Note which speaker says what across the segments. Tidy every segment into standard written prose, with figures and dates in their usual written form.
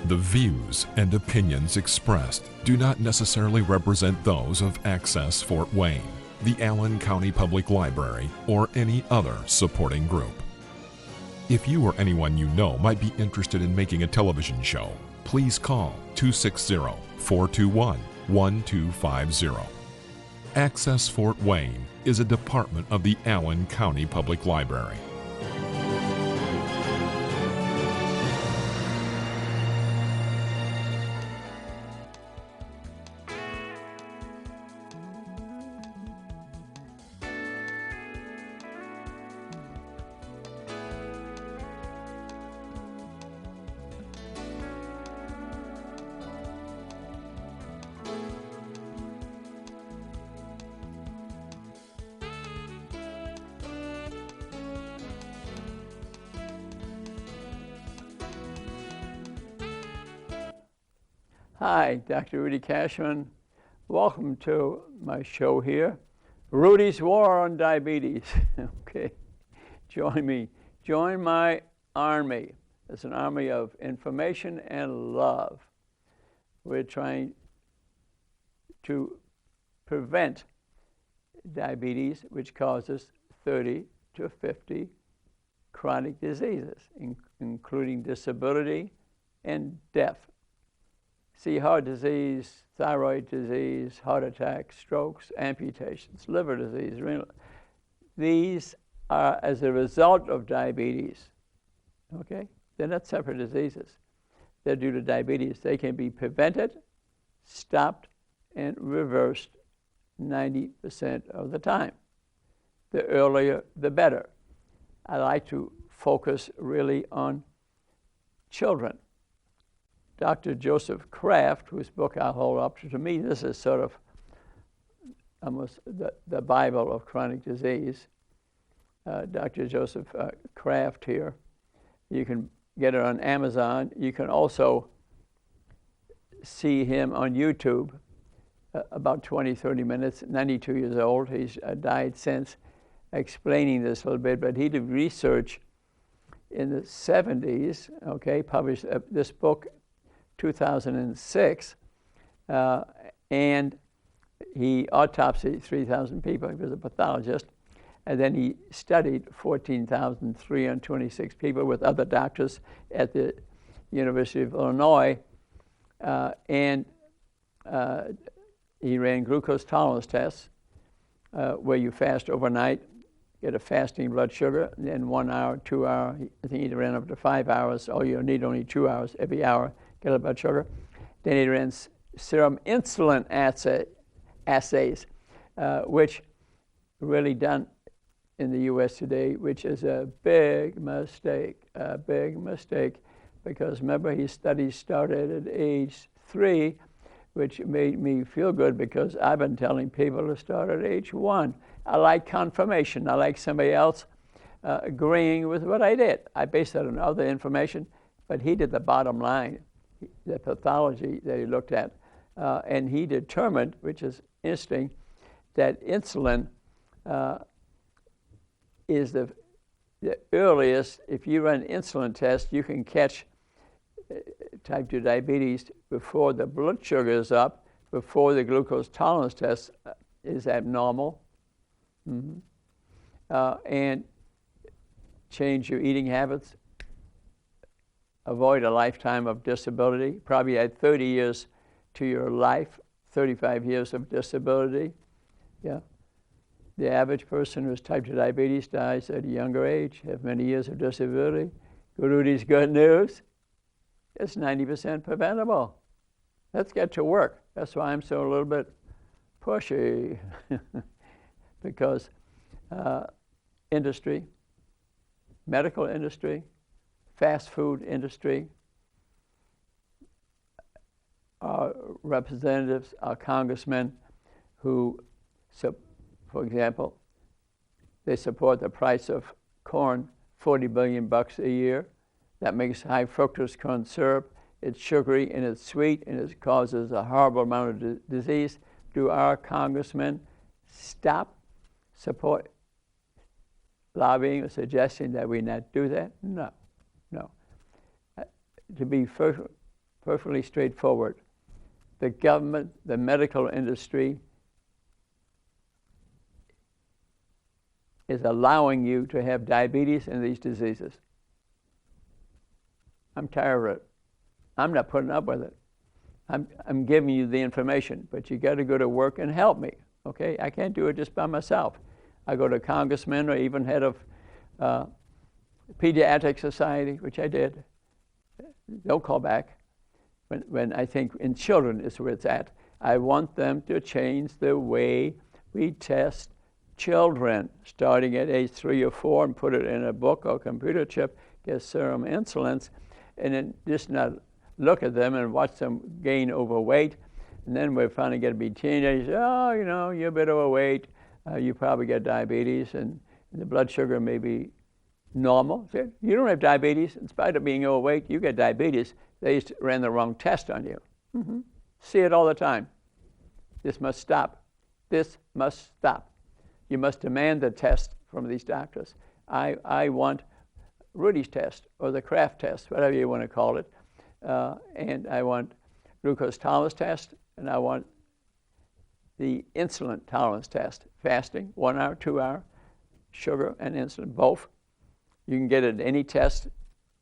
Speaker 1: The views and opinions expressed do not necessarily represent those of Access Fort Wayne, the Allen County Public Library, or any other supporting group. If you or anyone you know might be interested in making a television show, please call 260-421-1250. Access Fort Wayne is a department of the Allen County Public Library.
Speaker 2: Hi, Dr. Rudy Kachmann. Welcome to my show here, Rudy's War on Diabetes. Okay, join me. Join my army. It's an army of information and love. We're trying to prevent diabetes, which causes 30 to 50 chronic diseases, including disability and death. See heart disease, thyroid disease, heart attack, strokes, amputations, liver disease, renal. These are as a result of diabetes, okay? They're not separate diseases. They're due to diabetes. They can be prevented, stopped, and reversed 90% of the time. The earlier, the better. I like to focus really on children. Dr. Joseph Kraft, whose book I hold up to me, this is sort of almost the Bible of chronic disease. Dr. Joseph Kraft here. You can get it on Amazon. You can also see him on YouTube, about 20, 30 minutes, 92 years old. He's died since, explaining this a little bit, but he did research in the 70s, okay, published this book 2006, and he autopsied 3,000 people. He was a pathologist, and then he studied 14,326 people with other doctors at the University of Illinois, and he ran glucose tolerance tests where you fast overnight, get a fasting blood sugar, and then 1 hour, 2 hour, I think he ran up to 5 hours, or you need only 2 hours every hour, get a blood sugar. Then he ran serum insulin assays, which really done in the U.S. today, which is a big mistake, because remember his study started at age 3, which made me feel good because I've been telling people to start at age 1. I like confirmation. I like somebody else agreeing with what I did. I based that on other information, but he did the bottom line, the pathology that he looked at, and he determined, which is interesting, that insulin is the earliest. If you run insulin tests, you can catch type 2 diabetes before the blood sugar is up, before the glucose tolerance test is abnormal, and change your eating habits. Avoid a lifetime of disability. Probably add 30 years to your life, 35 years of disability. Yeah. The average person who has type 2 diabetes dies at a younger age, have many years of disability. Rudy's good news. It's 90% preventable. Let's get to work. That's why I'm so a little bit pushy, because industry, medical industry, fast food industry, our representatives, our congressmen who, for example, they support the price of corn, $40 billion a year. That makes high fructose corn syrup. It's sugary and it's sweet and it causes a horrible amount of disease. Do our congressmen stop support lobbying or suggesting that we not do that? No. To be perfectly straightforward. The government, the medical industry is allowing you to have diabetes and these diseases. I'm tired of it. I'm not putting up with it. I'm giving you the information, but you got to go to work and help me, okay? I can't do it just by myself. I go to congressman or even head of pediatric society, which I did. Don't call back. When I think in children is where it's at. I want them to change the way we test children, starting at age 3 or 4, and put it in a book or computer chip, get serum insulins, and then just not look at them and watch them gain overweight. And then we're finally going to be teenagers. Oh, you know, you're a bit overweight. You probably got diabetes, and the blood sugar may be normal. So you don't have diabetes. In spite of being overweight, you get diabetes. They just ran the wrong test on you. Mm-hmm. See it all the time. This must stop. This must stop. You must demand the test from these doctors. I want Rudy's test or the Kraft test, whatever you want to call it. And I want glucose tolerance test, and I want the insulin tolerance test. Fasting, 1 hour, 2 hour, sugar and insulin, both. You can get it at any test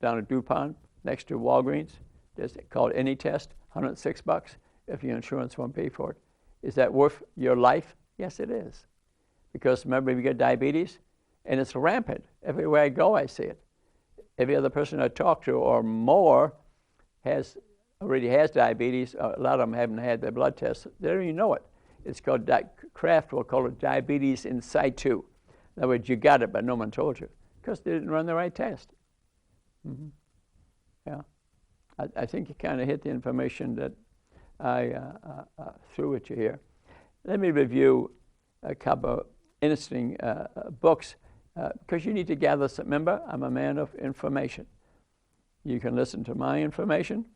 Speaker 2: down at DuPont next to Walgreens. It's called Any Test, $106 if your insurance won't pay for it. Is that worth your life? Yes, it is. Because remember, if you get diabetes, and it's rampant. Everywhere I go, I see it. Every other person I talk to or more already has diabetes. A lot of them haven't had their blood tests. They don't even know it. It's called, Kraft will call it diabetes in situ. In other words, you got it, but no one told you because they didn't run the right test. Mm-hmm. Yeah. I think you kind of hit the information that I threw at you here. Let me review a couple of interesting books because you need to gather some. Remember, I'm a man of information. You can listen to my information.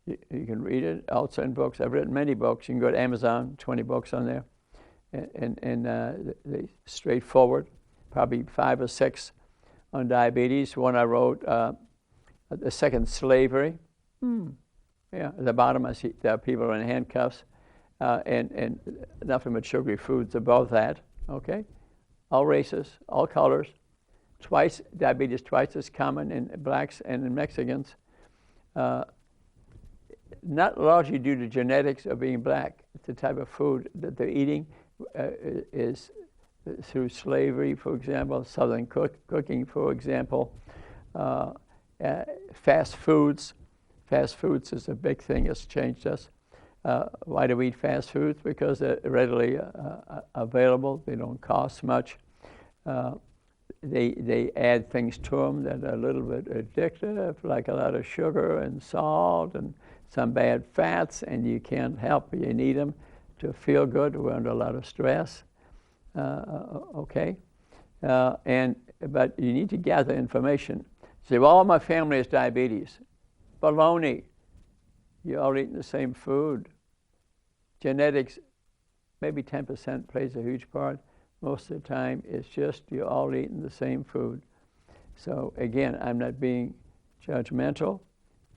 Speaker 2: You can read it also in books. I've written many books. You can go to Amazon, 20 books on there. And they're straightforward, probably 5 or 6 on diabetes. One I wrote, The Second Slavery. Yeah, at the bottom I see there are people in handcuffs and nothing but sugary foods above that, okay? All races, all colors. Diabetes twice as common in blacks and in Mexicans. Not largely due to genetics of being black. It's the type of food that they're eating is through slavery, for example, southern cooking, for example, fast foods. Fast foods is a big thing that's changed us. Why do we eat fast foods? Because they're readily available. They don't cost much. They add things to them that are a little bit addictive, like a lot of sugar and salt and some bad fats, and you can't help it. You need them to feel good. We're under a lot of stress. Okay? But you need to gather information. Say, well, my family has diabetes. Baloney. You're all eating the same food. Genetics, maybe 10% plays a huge part. Most of the time, it's just you're all eating the same food. So again, I'm not being judgmental.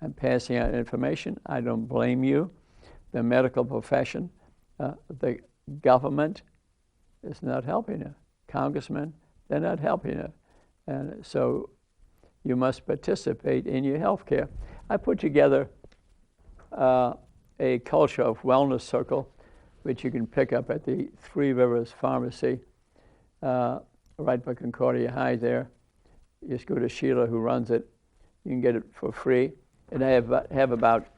Speaker 2: I'm passing out information. I don't blame you. The medical profession, the government is not helping you. Congressmen, they're not helping you. And so you must participate in your health care. I put together a culture of wellness circle, which you can pick up at the Three Rivers Pharmacy, right by Concordia High there. You just go to Sheila, who runs it. You can get it for free. And I have about,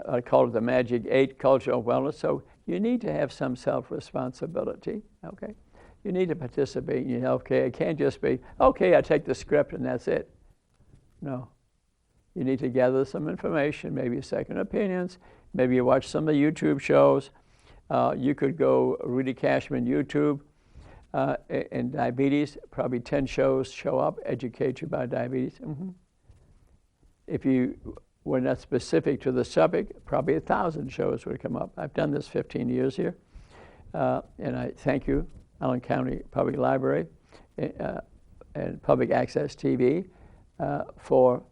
Speaker 2: I call it the Magic 8 culture of wellness. So you need to have some self-responsibility, okay? You need to participate in your health care. It can't just be, okay, I take the script and that's it. No. You need to gather some information, maybe second opinions. Maybe you watch some of the YouTube shows. You could go Rudy Kachmann YouTube and diabetes. Probably 10 shows show up, educate you about diabetes. Mm-hmm. If you were not specific to the subject, probably 1,000 shows would come up. I've done this 15 years here. And I thank you, Allen County Public Library and Public Access TV for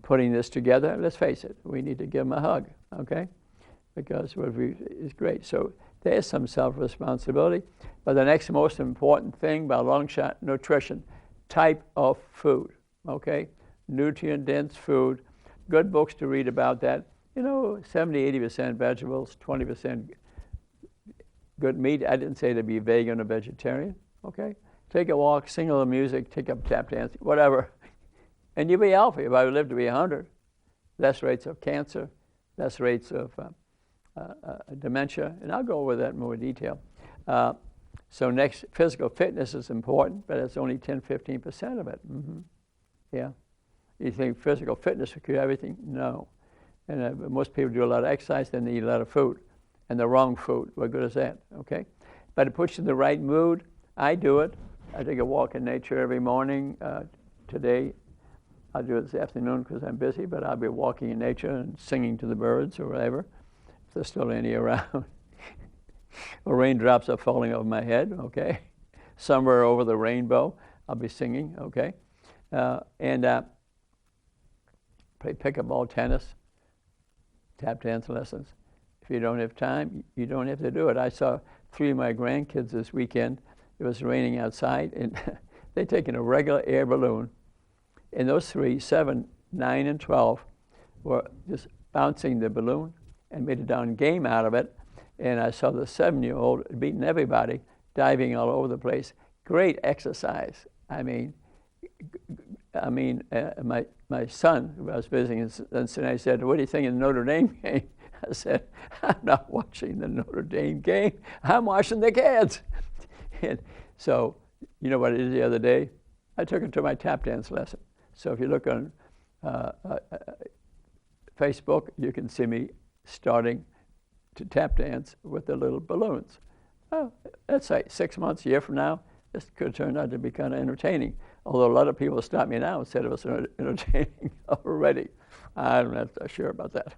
Speaker 2: putting this together, let's face it, we need to give them a hug, okay? Because what we is great. So there's some self-responsibility. But the next most important thing by a long shot, nutrition, type of food, okay? Nutrient-dense food, good books to read about that. 70, 80% vegetables, 20% good meat. I didn't say to be vegan or vegetarian, okay? Take a walk, sing a little music, take up tap dancing, whatever. And you'll be healthy. If I live to be 100, less rates of cancer, less rates of dementia, and I'll go over that in more detail. So next, physical fitness is important, but it's only 10, 15% of it. Mm-hmm. Yeah. You think physical fitness will cure everything? No. And most people do a lot of exercise, then they eat a lot of food, and the wrong food. What good is that? Okay. But it puts you in the right mood. I do it. I take a walk in nature every morning. Today, I'll do it this afternoon because I'm busy, but I'll be walking in nature and singing to the birds or whatever, if there's still any around. Or raindrops are falling over my head, okay? Somewhere over the rainbow, I'll be singing, okay? And play pickleball, tennis, tap dance lessons. If you don't have time, you don't have to do it. I saw 3 of my grandkids this weekend. It was raining outside, and they'd taken a regular air balloon, and those 3, 7, 9, and 12, were just bouncing the balloon and made a darn game out of it. And I saw the 7-year-old beating everybody, diving all over the place. Great exercise. I mean, my son, who I was visiting in Cincinnati, said, "What do you think of the Notre Dame game?" I said, "I'm not watching the Notre Dame game. I'm watching the kids." And so, you know what I did the other day? I took her to my tap dance lesson. So if you look on Facebook, you can see me starting to tap dance with the little balloons. Oh, let's say 6 months, a year from now, this could turn out to be kind of entertaining. Although a lot of people stop me now and said it was entertaining already. I'm not sure about that.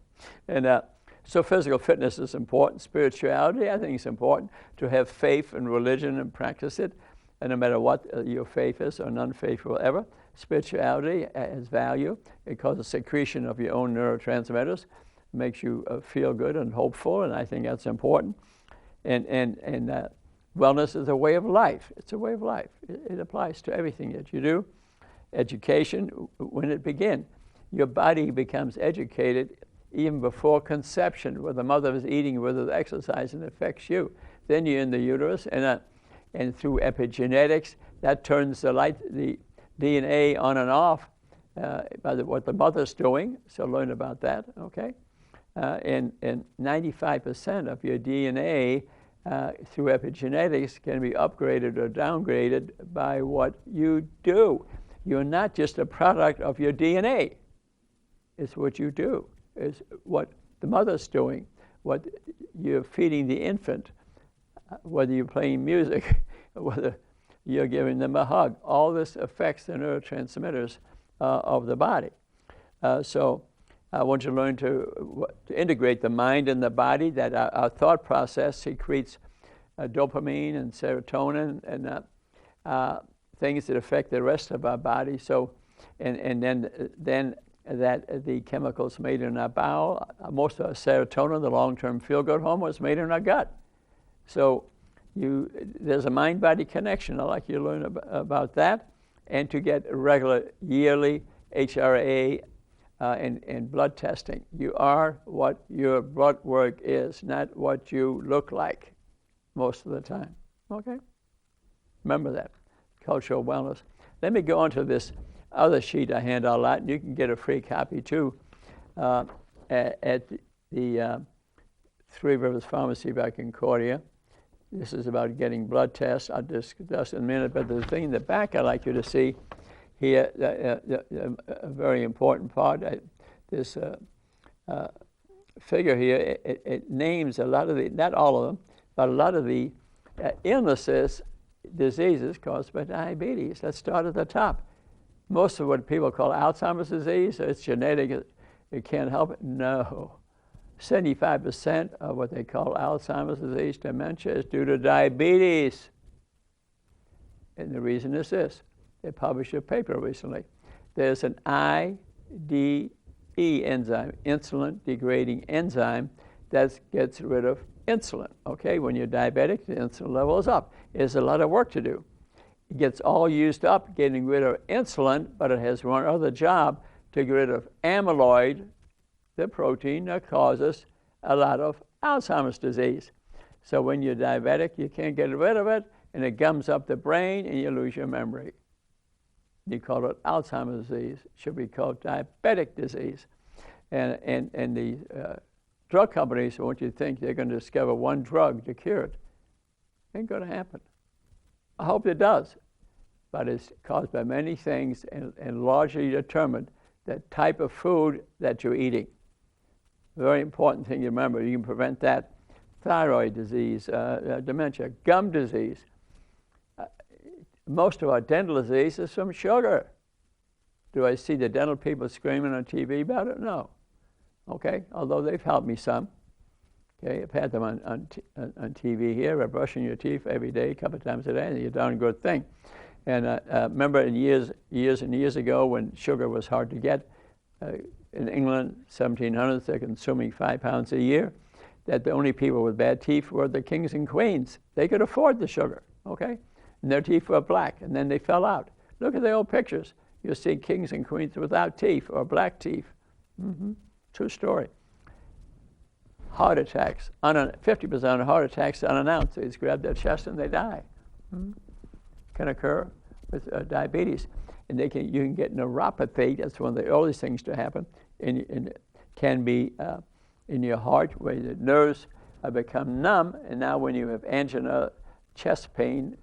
Speaker 2: And so physical fitness is important. Spirituality, I think, is important. To have faith in religion and practice it, and no matter what your faith is or non-faith or whatever, spirituality has value. It causes secretion of your own neurotransmitters, makes you feel good and hopeful, and I think that's important. And wellness is a way of life. It's a way of life. It applies to everything that you do. Education, when it begins, your body becomes educated even before conception, where the mother is eating, whether the exercise, and affects you. Then you're in the uterus, and through epigenetics, that turns the DNA on and off by what the mother's doing. So learn about that, okay? And 95% of your DNA through epigenetics can be upgraded or downgraded by what you do. You're not just a product of your DNA. It's what you do. It's what the mother's doing, what you're feeding the infant, whether you're playing music, whether you're giving them a hug. All this affects the neurotransmitters of the body. So I want you to learn to integrate the mind and the body, that our thought process secretes dopamine and serotonin and things that affect the rest of our body. So, and then that the chemicals made in our bowel, most of our serotonin, the long-term feel-good hormone, is made in our gut. So there's a mind-body connection. I'd like you to learn about that, and to get regular yearly HRA and blood testing. You are what your blood work is, not what you look like most of the time. Okay? Remember that. Cultural wellness. Let me go on to this other sheet I hand out a lot, and you can get a free copy too at the Three Rivers Pharmacy by Concordia. This is about getting blood tests. I'll discuss in a minute, but the thing in the back I'd like you to see here, a very important part, this figure here, it names a lot of the, not all of them, but a lot of the illnesses, diseases caused by diabetes. Let's start at the top. Most of what people call Alzheimer's disease, it's genetic, it can't help it. No. 75% of what they call Alzheimer's disease, dementia, is due to diabetes. And the reason is this. They published a paper recently. There's an eye enzyme, insulin degrading enzyme that gets rid of insulin. Okay, when you're diabetic, the insulin level is up. There's a lot of work to do. It gets all used up getting rid of insulin, but it has one other job, to get rid of amyloid, the protein that causes a lot of Alzheimer's disease. So when you're diabetic, you can't get rid of it, and it gums up the brain, and you lose your memory. You call it Alzheimer's disease. It should be called diabetic disease. And the drug companies want you to think they're going to discover one drug to cure it. Ain't going to happen. I hope it does, but it's caused by many things and largely determined the type of food that you're eating. Very important thing to remember. You can prevent that. Thyroid disease, dementia, gum disease. Most of our dental disease is from sugar. Do I see the dental people screaming on TV about it? No. Okay, although they've helped me some. Okay, I've had them on TV here, brushing your teeth every day, a couple of times a day, and you're doing a good thing. And remember in years and years ago when sugar was hard to get, in England, 1700s, they're consuming 5 pounds a year, that the only people with bad teeth were the kings and queens. They could afford the sugar, okay? And their teeth were black, and then they fell out. Look at the old pictures. You'll see kings and queens without teeth or black teeth. True story. Heart attacks. 50% of heart attacks are unannounced. They just grab their chest and they die. Can occur with diabetes. And you can get neuropathy. That's one of the earliest things to happen. And it can be in your heart where the nerves become numb. And now when you have angina, chest pain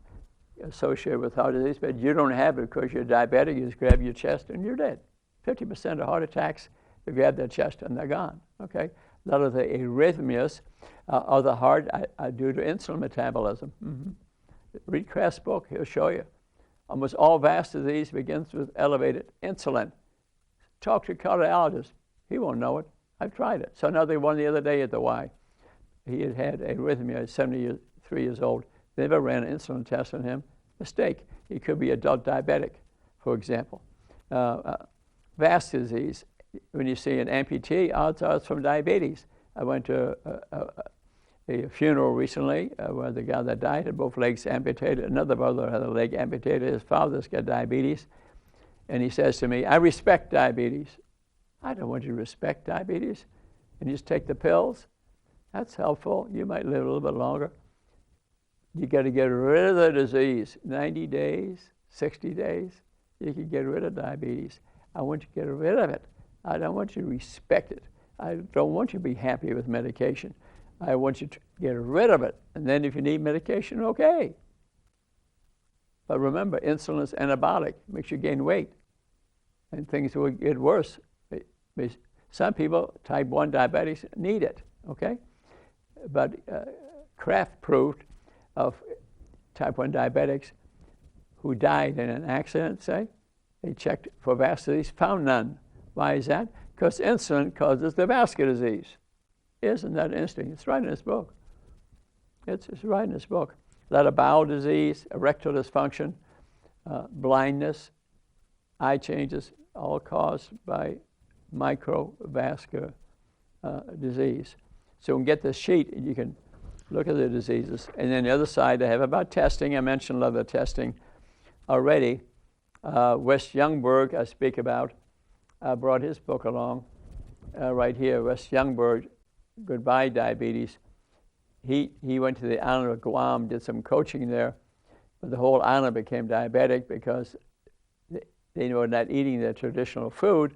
Speaker 2: associated with heart disease, but you don't have it because you're diabetic, you just grab your chest and you're dead. 50% of heart attacks, you grab their chest and they're gone. Okay? A lot of the arrhythmias of the heart are due to insulin metabolism. Read Kraft's book, he'll show you. Almost all vascular disease begins with elevated insulin. Talk to a cardiologist. He won't know it. I've tried it. So another one the other day at the Y. He had arrhythmia, 73 years old. They never ran an insulin test on him. Mistake. He could be adult diabetic, for example. Vascular disease. When you see an amputee, odds are it's from diabetes. I went to a funeral recently where the guy that died had both legs amputated. Another brother had a leg amputated. His father's got diabetes. And he says to me, I respect diabetes. I don't want you to respect diabetes. And you just take the pills. That's helpful. You might live a little bit longer. You got to get rid of the disease. 90 days, 60 days, you can get rid of diabetes. I want you to get rid of it. I don't want you to respect it. I don't want you to be happy with medication. I want you to get rid of it. And then if you need medication, okay. But remember, insulin is anabolic, makes you gain weight. And things will get worse. Some people, type 1 diabetics, need it, okay? But Kraft proved of type 1 diabetics who died in an accident, say, they checked for vascular disease, found none. Why is that? Because insulin causes the vascular disease. Isn't that interesting? It's right in this book. It's right in this book. A lot of bowel disease, erectile dysfunction, blindness, eye changes, all caused by microvascular disease. So we can get this sheet and you can look at the diseases. And then the other side, I have about testing. I mentioned a lot of the testing already. Wes Youngberg, I speak about, brought his book along right here. Wes Youngberg, Goodbye Diabetes. He went to the island of Guam, did some coaching there, but the whole island became diabetic because they were not eating their traditional food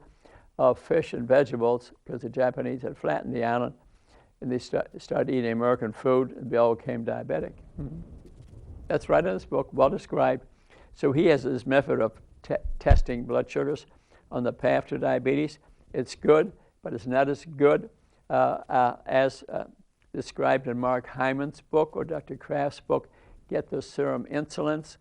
Speaker 2: of fish and vegetables because the Japanese had flattened the island, and they started eating American food, and they all became diabetic. That's right in this book, well described. So he has this method of testing blood sugars on the path to diabetes. It's good, but it's not as good as described in Mark Hyman's book or Dr. Kraft's book. Get the serum insulins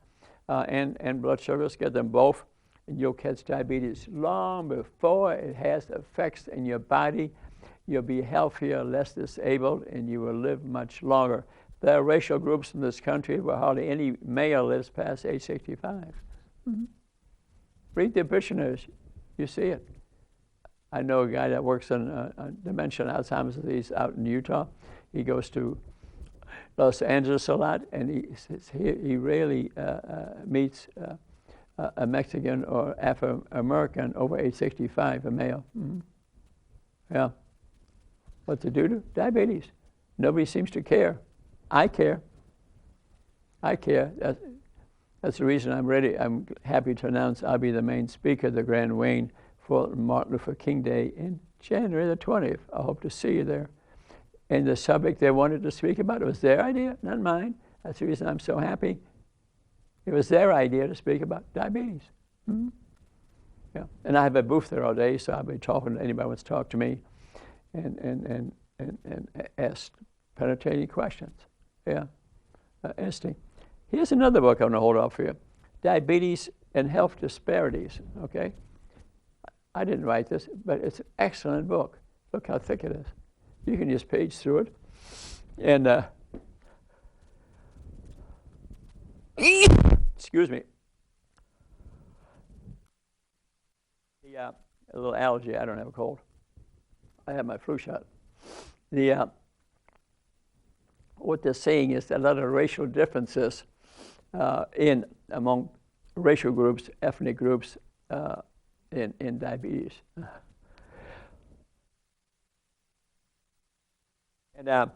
Speaker 2: and blood sugars, get them both, and you'll catch diabetes long before it has effects in your body. You'll be healthier, less disabled, and you will live much longer. There are racial groups in this country where hardly any male lives past age 65. Read the obituaries. You see it. I know a guy that works on dementia and Alzheimer's disease out in Utah. He goes to Los Angeles a lot, and he says he rarely meets a Mexican or Afro-American over age 65, a male. Mm-hmm. Yeah. What's it due to? Diabetes. Nobody seems to care. I care. I care. That's the reason I'm ready. I'm happy to announce I'll be the main speaker at the Grand Wayne for Martin Luther King Day in January the 20th. I hope to see you there. And the subject they wanted to speak about, it was their idea, not mine. That's the reason I'm so happy. It was their idea to speak about diabetes. Mm-hmm. Yeah. And I have a booth there all day, so I'll be talking to anybody who wants to talk to me and ask penetrating questions. Yeah. Interesting. Here's another book I'm going to hold up for you. Diabetes and Health Disparities, okay? I didn't write this, but it's an excellent book. Look how thick it is. You can just page through it. And, excuse me. A little allergy. I don't have a cold. I have my flu shot. What they're saying is that a lot of racial differences among racial groups, ethnic groups, in diabetes. And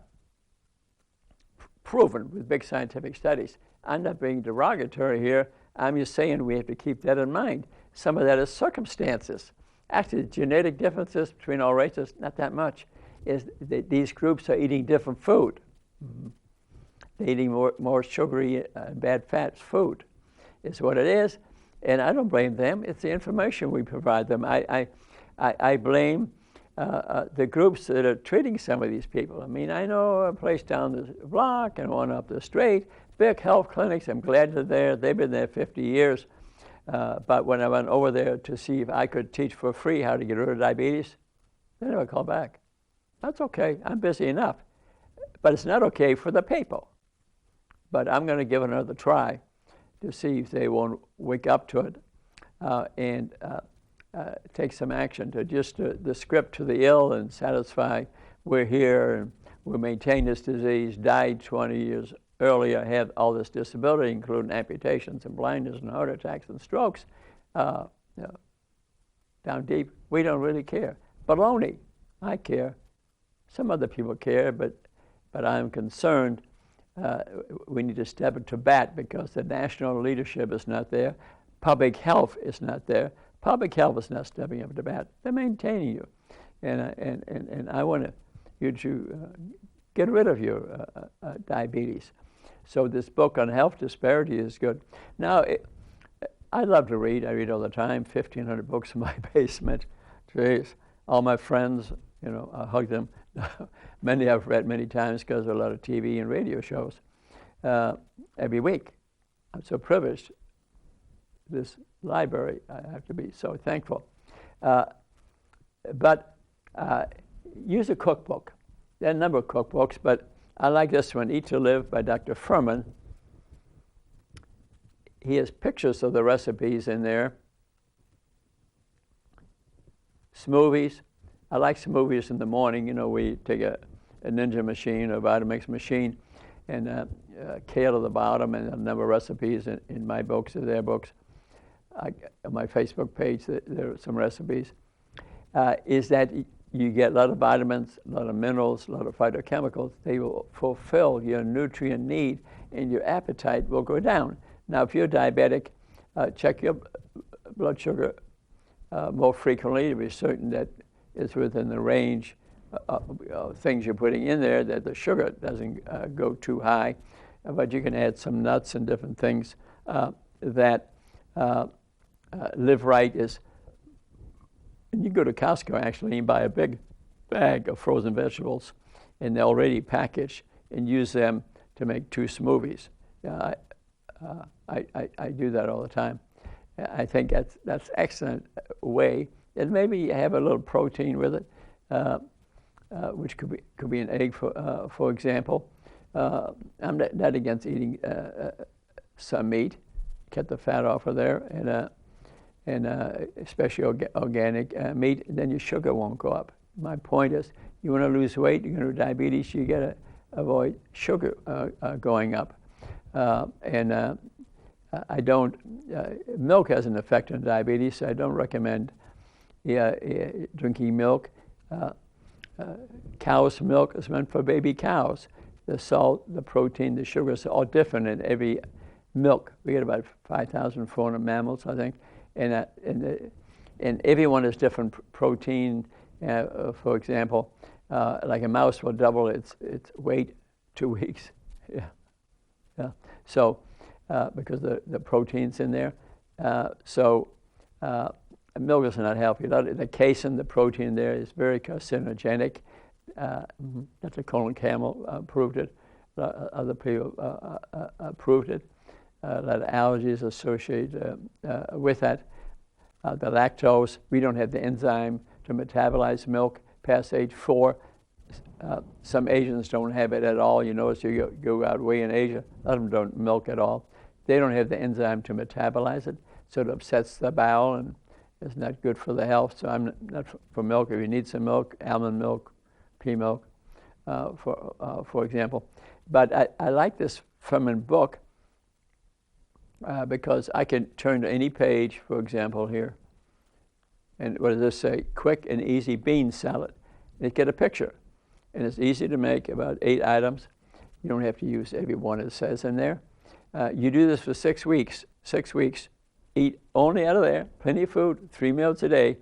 Speaker 2: proven with big scientific studies. I'm not being derogatory here. I'm just saying we have to keep that in mind. Some of that is circumstances. Actually, genetic differences between all races, not that much. Is that these groups are eating different food. Mm-hmm. They're eating more sugary, bad fats food. Is what it is. And I don't blame them. It's the information we provide them. I blame the groups that are treating some of these people. I mean, I know a place down the block and one up the street, big health clinics. I'm glad they're there. They've been there 50 years. But when I went over there to see if I could teach for free how to get rid of diabetes, they never called back. That's okay. I'm busy enough. But it's not okay for the people. But I'm going to give it another try to see if they won't wake up to it and take some action to just the script to the ill and satisfy we're here and we maintain this disease, died 20 years earlier, have all this disability, including amputations and blindness and heart attacks and strokes. Down deep, we don't really care. Baloney, I care. Some other people care, but I'm concerned we need to step into bat because the national leadership is not there. Public health is not there. Public health is not stepping up to bat. They're maintaining you. And I want you to get rid of your diabetes. So this book on health disparity is good. Now, I love to read. I read all the time, 1,500 books in my basement. Jeez. All my friends, I hug them. Many I've read many times because of a lot of TV and radio shows every week. I'm so privileged. This library, I have to be so thankful. But use a cookbook. There are a number of cookbooks, but I like this one, Eat to Live by Dr. Furman. He has pictures of the recipes in there. Smoothies. I like smoothies in the morning. We take a Ninja machine, a Vitamix machine, and kale at the bottom, and a number of recipes in my books or their books. On my Facebook page, there are some recipes. Is that you get a lot of vitamins, a lot of minerals, a lot of phytochemicals. They will fulfill your nutrient need, and your appetite will go down. Now, if you're diabetic, check your blood sugar more frequently to be certain that it's within the range of things you're putting in there, that the sugar doesn't go too high. But you can add some nuts and different things that Live Right is. And you go to Costco actually and buy a big bag of frozen vegetables, and they're already packaged, and use them to make 2 smoothies. I do that all the time. I think that's excellent way. And maybe have a little protein with it, which could be an egg, for example. I'm not against eating some meat, get the fat off of there, and especially organic meat, then your sugar won't go up. My point is, you want to lose weight, you're going to do diabetes, you got to avoid sugar going up. I don't, milk has an effect on diabetes, so I don't recommend drinking milk. Cow's milk is meant for baby cows. The salt, the protein, the sugars are all different in every milk. We get about 5,400 mammals, I think, and everyone has different protein. For example, like a mouse will double its weight 2 weeks. Yeah. So because the protein's in there. Milk is not healthy. The casein, the protein there, is very carcinogenic. Dr. Colin Campbell proved it. Other people proved it. A lot of allergies associated with that. The lactose, we don't have the enzyme to metabolize milk past age 4. Some Asians don't have it at all. You notice you go out way in Asia, a lot of them don't milk at all. They don't have the enzyme to metabolize it, so it upsets the bowel and it's not good for the health. So I'm not for milk. If you need some milk, almond milk, pea milk, for example. But I like this Furman book because I can turn to any page, for example, here. And what does this say? Quick and easy bean salad. You get a picture. And it's easy to make, about 8 items. You don't have to use every one it says in there. You do this for 6 weeks. 6 weeks. Eat only out of there, plenty of food, 3 meals a day.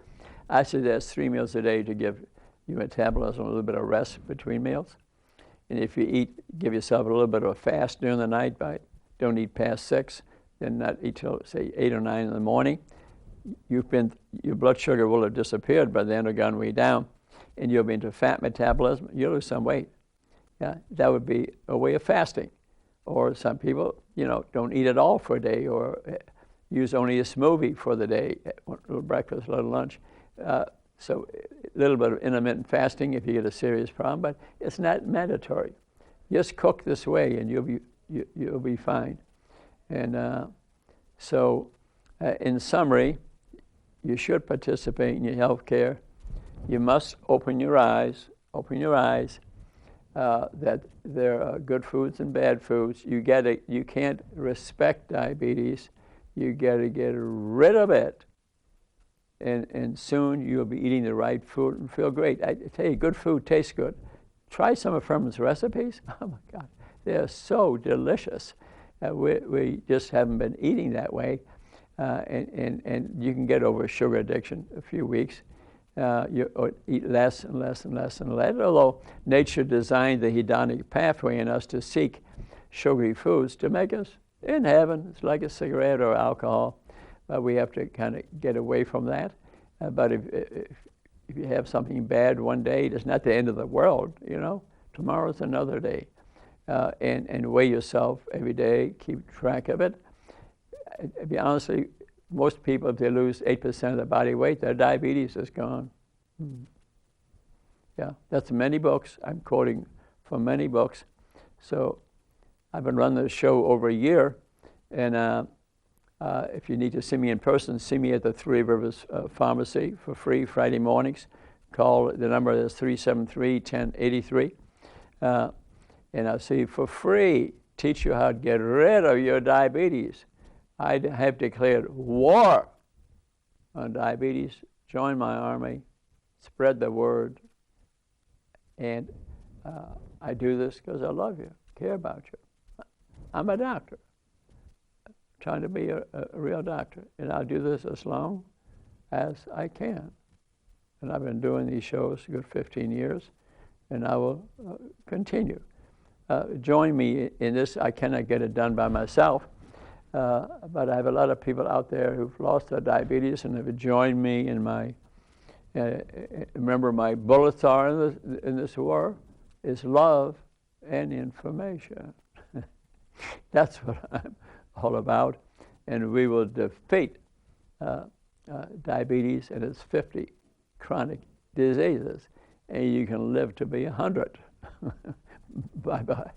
Speaker 2: I suggest 3 meals a day to give your metabolism a little bit of rest between meals. And if you eat, give yourself a little bit of a fast during the night. Don't eat past 6, then not eat till, say, 8 or 9 in the morning. Your blood sugar will have disappeared by then or gone way down, and you'll be into fat metabolism. You'll lose some weight. Yeah, that would be a way of fasting. Or some people, don't eat at all for a day, or use only a smoothie for the day, a little breakfast, a little lunch. So a little bit of intermittent fasting if you get a serious problem, but it's not mandatory. Just cook this way and you'll be fine. And in summary, you should participate in your health care. You must open your eyes that there are good foods and bad foods. You can't respect diabetes. You got to get rid of it, and soon you'll be eating the right food and feel great. I tell you, good food tastes good. Try some of Furman's recipes. Oh my God, they're so delicious. We just haven't been eating that way, and you can get over sugar addiction in a few weeks. You eat less and less and less and less. Although nature designed the hedonic pathway in us to seek sugary foods to make us in heaven. It's like a cigarette or alcohol, but we have to kind of get away from that. But if you have something bad one day, it's not the end of the world, Tomorrow's another day. And weigh yourself every day, keep track of it. To be honestly, most people, if they lose 8% of their body weight, their diabetes is gone. Yeah, that's many books. I'm quoting from many books. So I've been running the show over a year, and if you need to see me in person, see me at the Three Rivers Pharmacy for free Friday mornings. The number is 373-1083. And I'll see you for free, teach you how to get rid of your diabetes. I have declared war on diabetes. Join my army, spread the word, and I do this because I love you, care about you. I'm a doctor, trying to be a real doctor, and I'll do this as long as I can. And I've been doing these shows a good 15 years, and I will continue. Join me in this. I cannot get it done by myself, but I have a lot of people out there who've lost their diabetes and have joined me in my, remember my bullets are in this war is love and information. That's what I'm all about. And we will defeat diabetes and its 50 chronic diseases, and you can live to be 100. Bye-bye.